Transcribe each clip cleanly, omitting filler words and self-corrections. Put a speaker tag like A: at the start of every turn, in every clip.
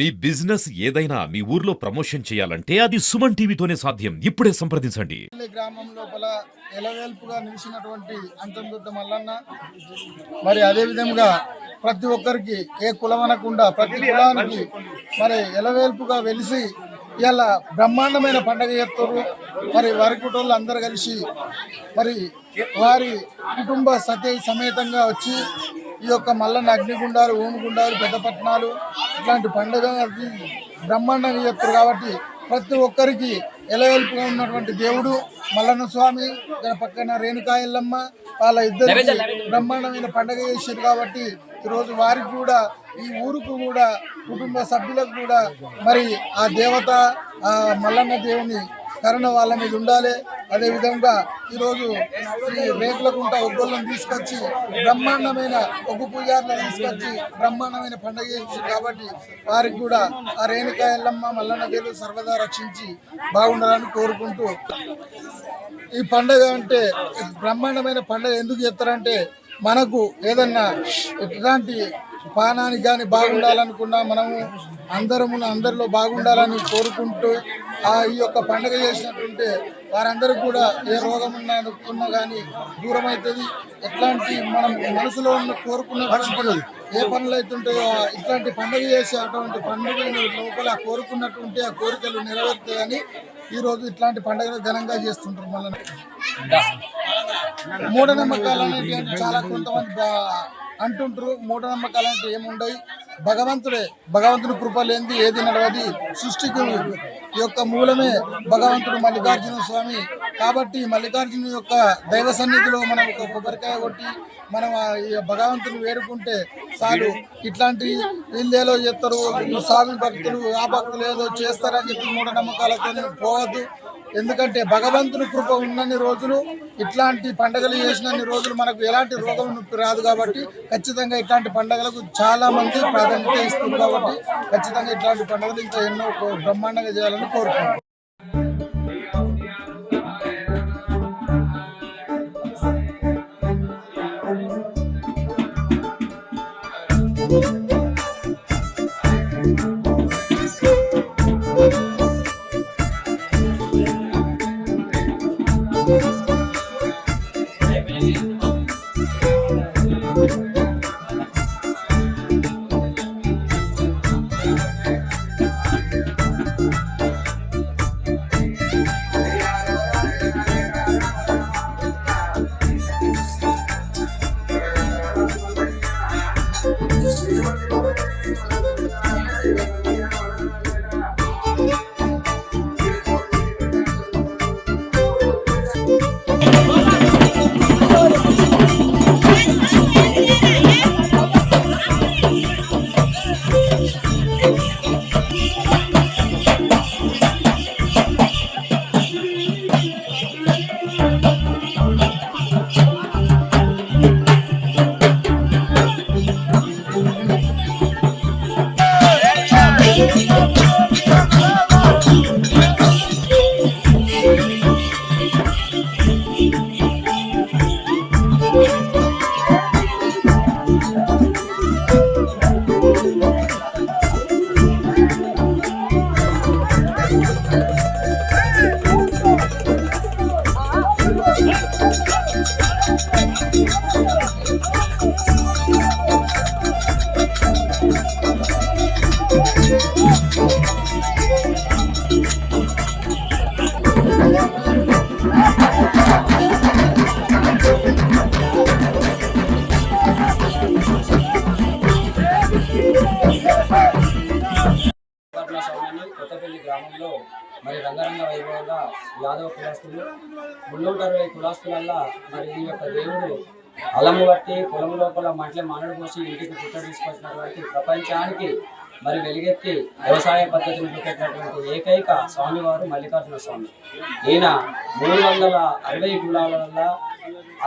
A: మీ business ఏదైనా మీ ఊర్లో promotion చేయాలంటే అది సుమన్ టీవీతోనే సాధ్యం. ఇప్పుడే సంప్రదించండి.
B: గ్రామం లోపల ఎలవేల్పుగా నిలిచినటువంటి అంతందుట్ట మల్లన్న మరి అదే విధంగా ప్రతి ఒక్కరికి ఏ కులం అనకుండా ప్రతి కులానికి మరి ఎలవేల్పుగా వెలిసి ఇలా బ్రహ్మాండమైన పండగ చేస్తారు. మరి వారి కుటుంబాలు అందరు కలిసి మరి వారి కుటుంబ సమేతంగా వచ్చి ఈ యొక్క మల్లన్న అగ్నిగుండాలు, ఓముగుండాలు, పెద్దపట్నాలు ఇట్లాంటి పండుగ బ్రహ్మాండంగా చేస్తారు. కాబట్టి ప్రతి ఒక్కరికి ఎలవెల్పుగా ఉన్నటువంటి దేవుడు మల్లన్న స్వామి, పక్కన రేణుకా ఎల్లమ్మ, వాళ్ళ ఇద్దరికి బ్రహ్మాండమైన పండుగ చేశారు. కాబట్టి ఈరోజు వారికి కూడా ఈ ఊరుకు కూడా కుటుంబ సభ్యులకు కూడా మరి ఆ దేవత ఆ మల్లన్న దేవుని కరుణ వాళ్ళ మీద ఉండాలి. అదేవిధంగా ఈరోజు శ్రీ రేకులకుంట ఒగ్గోళ్ళను తీసుకొచ్చి బ్రహ్మాండమైన ఒగ్గు పూజారులను తీసుకొచ్చి బ్రహ్మాండమైన పండుగ చేసింది. కాబట్టి వారికి కూడా ఆ రేణుకా ఎల్లమ్మ మల్లన్న దేవుడు సర్వదా రక్షించి బాగుండాలని కోరుకుంటూ, ఈ పండుగ అంటే బ్రహ్మాండమైన పండుగ ఎందుకు చేస్తారంటే మనకు ఏదన్నా ఎట్లాంటి పానానికి కానీ బాగుండాలనుకున్నా మనము అందరిలో బాగుండాలని కోరుకుంటూ ఈ యొక్క పండుగ చేసినట్టుంటే వారందరికీ కూడా ఏ రోగం ఉన్నా కానీ దూరం అవుతుంది. ఎట్లాంటి మనం మనసులో ఉన్న కోరుకున్న ఏ పనులు అవుతుంటాయో ఇట్లాంటి పండుగ చేసి అటువంటి పండుగ లోపల కోరుకున్నట్టుంటే ఆ కోరికలు నెరవేరుతాయని ఈరోజు ఇట్లాంటి పండుగలు ఘనంగా చేస్తుంటారు. మళ్ళీ మూఢనమ్మకాలు అనేవి చాలా కొంతమంది అంటుంటారు. మూఢనమ్మకాలు అంటే ఏముండవు, భగవంతుని కృప లేనిది ఏది నడవది. సృష్టికి యొక్క మూలమే భగవంతుడు మల్లికార్జున స్వామి. కాబట్టి మల్లికార్జున యొక్క దైవ సన్నిధిలో మనం ఒక కొబ్బరికాయ కొట్టి మనం ఈ భగవంతుని వేడుకుంటే చాలు. ఇట్లాంటి వీళ్ళేదో చేస్తారు, స్వామి భక్తులు ఆ భక్తులు ఏదో చేస్తారని చెప్పి మూఢనమ్మకాలతో పోవద్దు. ఎందుకంటే భగవంతుని కృప ఉన్నన్ని రోజులు, ఇట్లాంటి పండుగలు చేసినన్ని రోజులు మనకు ఎలాంటి రోగం నొప్పి రాదు. కాబట్టి ఖచ్చితంగా ఇట్లాంటి పండుగలకు చాలా మంది ప్రాధాన్యత ఇస్తుంది. కాబట్టి ఖచ్చితంగా ఇట్లాంటి పండుగలు ఇంకా ఎన్నో బ్రహ్మాండంగా చేయాలని కోరుకుంటున్నాం.
C: కొత్తపల్లి గ్రామంలో మరి రంగరంగ వైభవంగా యాదవ కులాస్తులు 360 కులాస్తులల్లా మరి ఈ యొక్క దేవుడు అలము బట్టి పొలం లోపల మంటలే మానడు పోసి ఇంటికి పుట్ట తీసుకొచ్చినటువంటి ప్రపంచానికి మరి వెలుగెత్తి వ్యవసాయ పద్ధతిని పెట్టినటువంటి ఏకైక స్వామివారు మల్లికార్జున స్వామి. ఈయన 360 కులాల వల్ల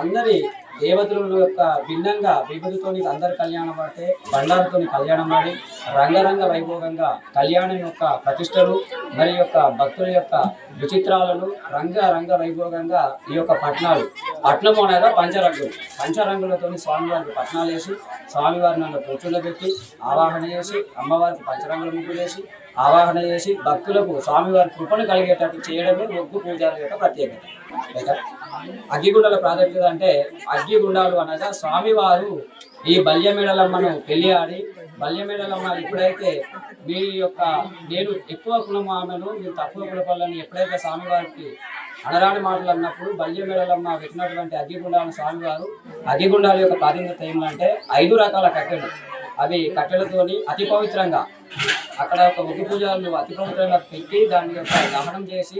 C: అందరి దేవతల యొక్క భిన్నంగా విభూతితో అందరు కళ్యాణం పడితే బండారుతో కళ్యాణం ఆడి రంగరంగ వైభోగంగా కళ్యాణం యొక్క ప్రతిష్టలు మరి యొక్క భక్తుల యొక్క విచిత్రాలను రంగ వైభోగంగా ఈ యొక్క పట్నం అనగా పంచరంగులతో స్వామివారికి పట్నాలు వేసి స్వామివారిని నన్ను కూర్చుండ పెట్టి ఆవాహన చేసి అమ్మవారికి పంచరంగుల ముగ్గులు వేసి ఆవాహన చేసి భక్తులకు స్వామివారి కృపను కలిగేటట్టు చేయడమే ఒగ్గు పూజల యొక్క ప్రత్యేకత. అగ్గిగుండాల ప్రాధాన్యత అంటే అగ్గిగుండాలు అనగా స్వామివారు ఈ బల్యమేడలమ్మను పెళ్లి ఆడి బల్యమేడలమ్మ ఎప్పుడైతే మీ యొక్క నేను ఎక్కువ కులం ఆమెను మీరు తక్కువ కులపల్లని ఎప్పుడైతే స్వామివారికి అనరాని మాటలు అన్నప్పుడు బల్యమేడలమ్మ పెట్టినటువంటి అగ్గిగుండాలను స్వామివారు అగ్గిగుండాల యొక్క ప్రాధాన్యత ఏమంటే 5 రకాల కట్టెలు, అవి కట్టెలతోని అతి పవిత్రంగా అక్కడ ఒక ఒగ్గు పూజలు అతి పవిత్రంగా పెట్టి దాని యొక్క దహనం చేసి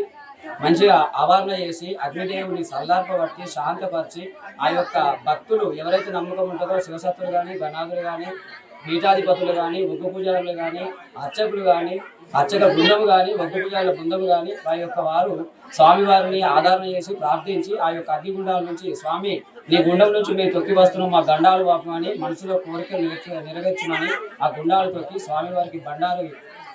C: మంచిగా ఆవరణ చేసి అగ్నిదేవుని సల్లార్పబట్టి శాంతపరిచి ఆ యొక్క భక్తులు ఎవరైతే నమ్మకం ఉంటుందో శివసత్తులు కానీ గణాదులు కానీ పీఠాధిపతులు కానీ ఒగ్గు పూజలు కానీ అర్చకులు కానీ అర్చక బృందము కానీ ఒగ్గు పూజల బృందము కానీ వారు స్వామివారిని ఆధారణ చేసి ప్రార్థించి ఆ యొక్క అగ్నిగుండాల నుంచి స్వామి నీ గుండం నుంచి మేము తొక్కి వస్తున్నాం, మా గండాలు వాపమని మనసులో కోరికలు నెరవేర్చుమని ఆ గుండాలు తొక్కి స్వామివారికి బండారు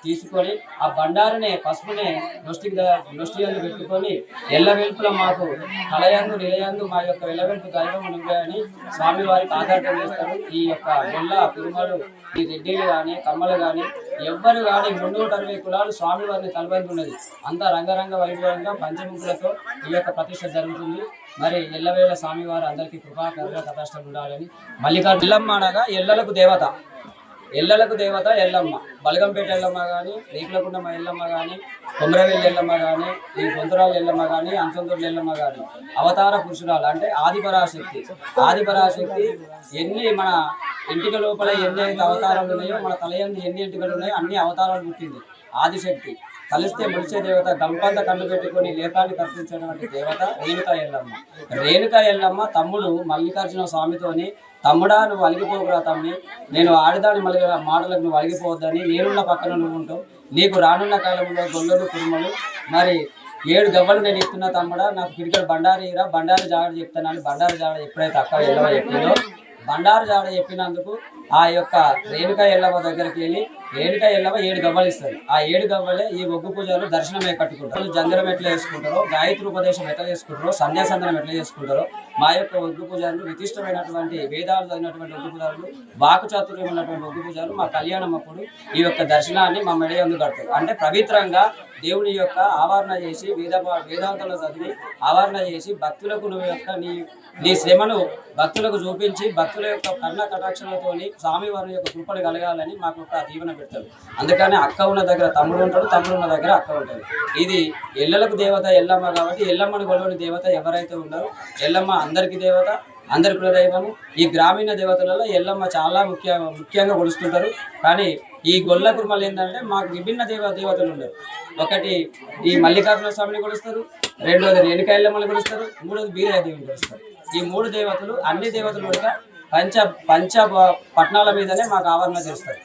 C: తీసుకొని ఆ బండారునే పసుపునే నొష్టియందు పెట్టుకొని ఎల్లవెల్పుల మాకు కలయందు నిలయందు మా యొక్క ఎల్లవెల్పు దైవం నువ్వేని స్వామివారికి ఆధారం చేస్తారు. ఈ యొక్క గొల్ల కురుమలు ఈ రెడ్డిలు కానీ కమ్మలు కానీ ఎవ్వరు కానీ 360 కులాలు స్వామివారిని తలబంది ఉన్నది. అంతా రంగరంగ వైభవంగా పంచముఖులతో ఈ యొక్క ప్రతిష్ట జరుగుతుంది. మరి ఎల్లవేళ స్వామివారు అందరికీ కృపాకరంగా కథాష్టం ఉండాలని. మల్లికార్జున ఎల్లమ్మ అనగా ఎల్లలకు దేవత ఎల్లమ్మ. బలగంపేట ఎల్లమ్మ కానీ, రేకులకుండమ్మ ఎల్లమ్మ కానీ, కొమరవెల్లి ఎల్లమ్మ కానీ, ఈ గొంతురాల ఎల్లమ్మ కానీ, అంచందూరు ఎల్లమ్మ కానీ అవతార పురుషురాలు అంటే ఆదిపరాశక్తి. ఎన్ని మన ఇంటిక లోపల ఎన్ని అయితే అవతారాలు ఉన్నాయో మన తలయందు ఎన్ని ఇంటికలు ఉన్నాయో అన్ని అవతారాలు పుట్టింది ఆదిశక్తి. కలిస్తే ముడిచే దేవత, గంపంత కన్ను పెట్టుకొని లేపాన్ని కర్పించినటువంటి దేవత రేణుకా ఎల్లమ్మ తమ్ముడు మల్లికార్జున స్వామితోని, తమ్ముడా నువ్వు అలిగిపోకురా తమ్మి, నేను ఆడిదాని మాటలకు నువ్వు అలిగిపోవద్దని, నేనున్న పక్కన నువ్వు ఉంటావు, నీకు రానున్న కాలంలో గొల్లలు కురుమలు మరి 7 గవ్వలు నేను ఇస్తున్నా తమ్ముడా, నాకు పిడికలు బండారు జాడ చెప్తానని బండారు జాడ ఎప్పుడైతే అక్క ఎల్లవ చెప్పిందో బండారు జాడ చెప్పినందుకు ఆ యొక్క రేణుకా ఎల్లవ దగ్గరికి వెళ్ళి రేణుకా ఎల్లవ 7 గవ్వలు ఇస్తారు. ఆ 7 గవ్వలే ఈ ఒగ్గు పూజలు దర్శనమే కట్టుకుంటారు. జంగరం ఎట్లా చేసుకుంటారో, గాయత్రి ఉపదేశం ఎట్లా చేసుకుంటారో, సంధ్యాసందనం ఎట్లా చేసుకుంటారో మా యొక్క ఒగ్గు పూజలు విశిష్టమైనటువంటి వేదాలు అయినటువంటి ఒగ్గు పూజలు, వాకు చాతుర్యం ఉన్నటువంటి ఒగ్గు పూజలు మా కళ్యాణం అప్పుడు ఈ యొక్క దర్శనాన్ని మా మెడ యందు కడతారు. అంటే పవిత్రంగా దేవుని యొక్క ఆవరణ చేసి వేదాంతంలో చదివి ఆవరణ చేసి భక్తులకు నువ్వు యొక్క నీ శ్రమను భక్తులకు చూపించి భక్తుల యొక్క కర్ణ కటాక్షలతోని స్వామివారి యొక్క కృపను కలగాలని మాకు ఒక దీవెన పెడతారు. అందుకని అక్క ఉన్న దగ్గర తమ్ముడు ఉంటాడు, తమ్ముడు ఉన్న దగ్గర అక్క ఉంటుంది. ఇది ఎల్లలకు దేవత ఎల్లమ్మ కాబట్టి ఎల్లమ్మను కొలవని దేవత ఎవరైతే ఉన్నారో ఎల్లమ్మ అందరికీ దేవత, అందరి కులదైవము. ఈ గ్రామీణ దేవతలలో ఎల్లమ్మ చాలా ముఖ్యంగా కొలుస్తుంటారు. కానీ ఈ గొల్ల కుర్మలు ఏంటంటే మాకు విభిన్న దేవతలు ఉన్నారు. ఒకటి ఈ మల్లికార్జున స్వామిని కొలుస్తారు, రెండోది రేణుకా ఎల్లమ్మని కొలుస్తారు, మూడోది బీరాదేవిని కొలుస్తారు. ఈ 3 దేవతలు అన్ని దేవతలు కూడా పంచ పట్నాల మీదనే మాకు ఆవరణ చేస్తారు.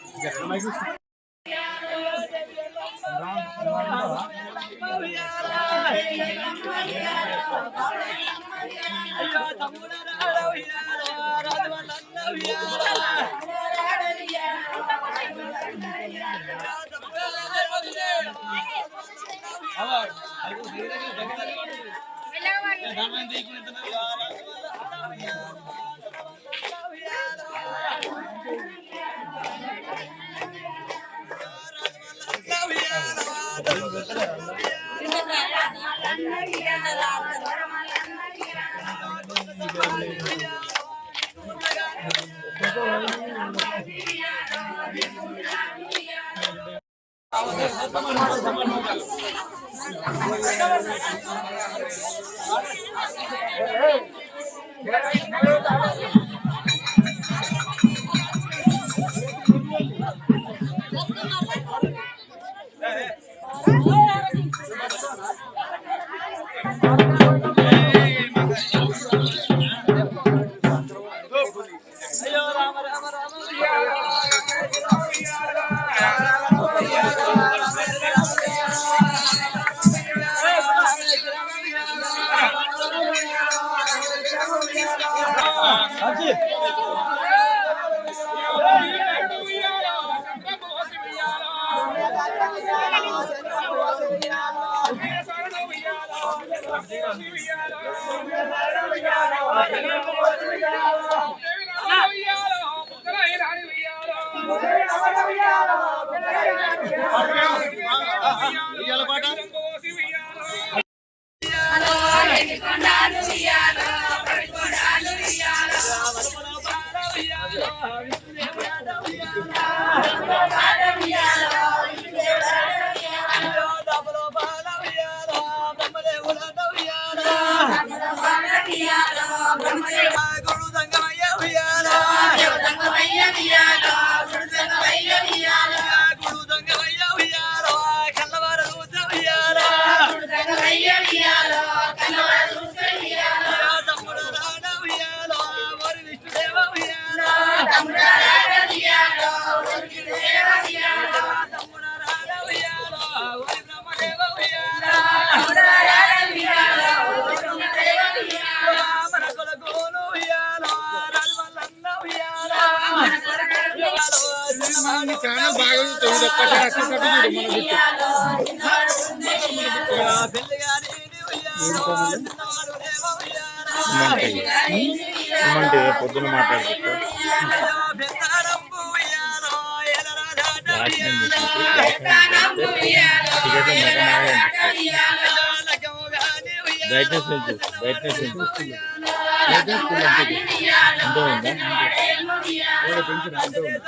B: ఛానల్ బాగా చూడు, ఒక్కసారి వచ్చేటట్టు చూడు మన పొద్దున మాట్లాడుకుంటా బ్రైట్నెస్ ఎంతో ఉందా పెంచిన ఎంతో ఉంది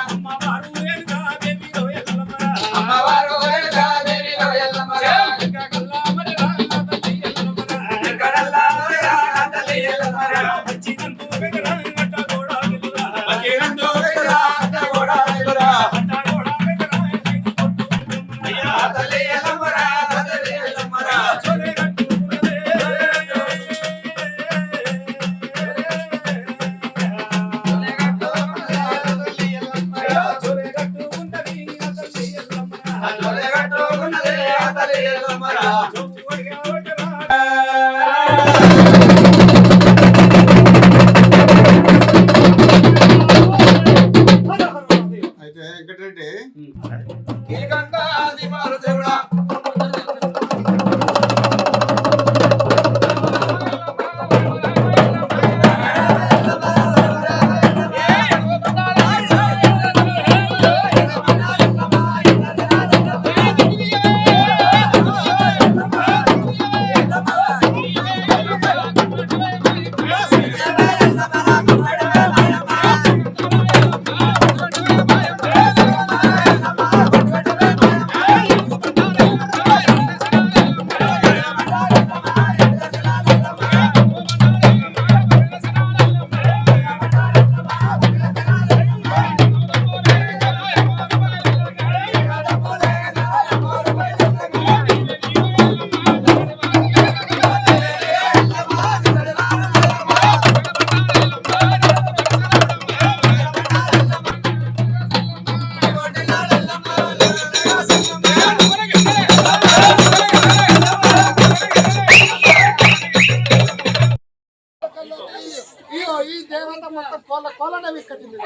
D: అమ్మ వారు
B: మొత్తం కోలనే విక్కటింది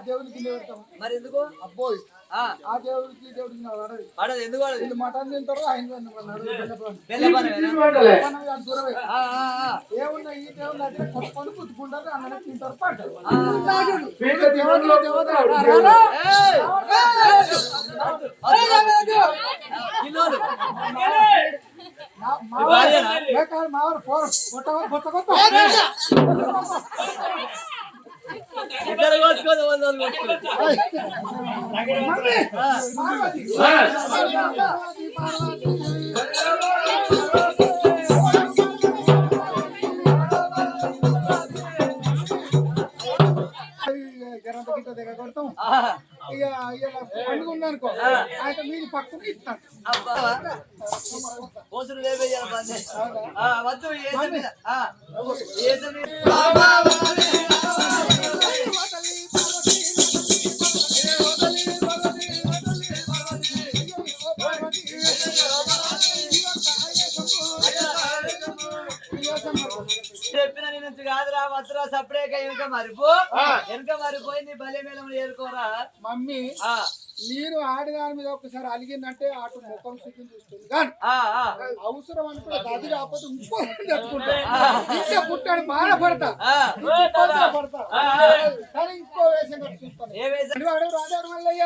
B: దేవునికి
D: మరి ఎందుకు
B: అబ్బోయ్ ఆ దేవుడికి
D: పడదు ఎందుకు పడదు
B: వీళ్ళు మటన్ తింటారు ఆయన దూరమే ఏమున్నా ఈ దేవుళ్ళు అంటే కొట్టుకొని పుట్టుకుంటారు అందరూ తింటారు పడ్డారు
D: ఇద్దరు కోసుకోదు వంద
B: కొడతాం ఇక పండుగ ఉందనుకో ఆయన మీరు పక్కన ఇస్తాను
D: కోసులు వద్దు చెప్పిన నీ నుంచి కాదురా వద్దురా సపరేట్ వెనక మరిపోయి నీ బలి మేళం ఏరుకోరా
B: మమ్మీ నేను ఆడదాని మీద ఒకసారి అలిగిందంటే అటు ముఖం సిగ్గు చూస్తుంది కానీ అవసరం అనుకో అది కాకపోతే ఇంకో ఇంకా పుట్టాడు బాధపడతా పడతా కానీ ఇంకో వేసం చూస్తాను రాజాడు మల్లయ్య